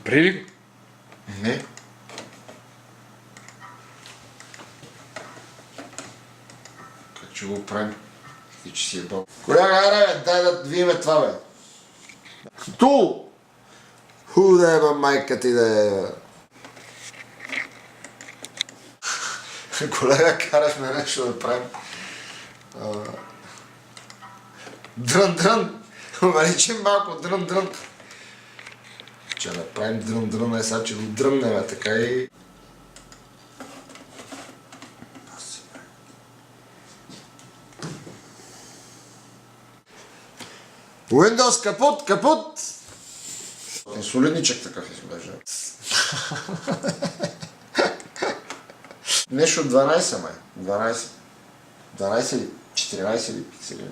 Прилик? Не. Как ще го правим? И че си е бъл. Коля, аре, бе, дай да видиме това, бе. Ту! Ху да е, бе, майка ти да е, бе. Колега, караш ме нещо да правим. Дрън. Увеличим малко дрън. Че направим дрън, е сега, че го дръннем, така и... Windows капут! Солидничък такъв изглежда. Нещо от 12, май. 12 или 14 или 15 или...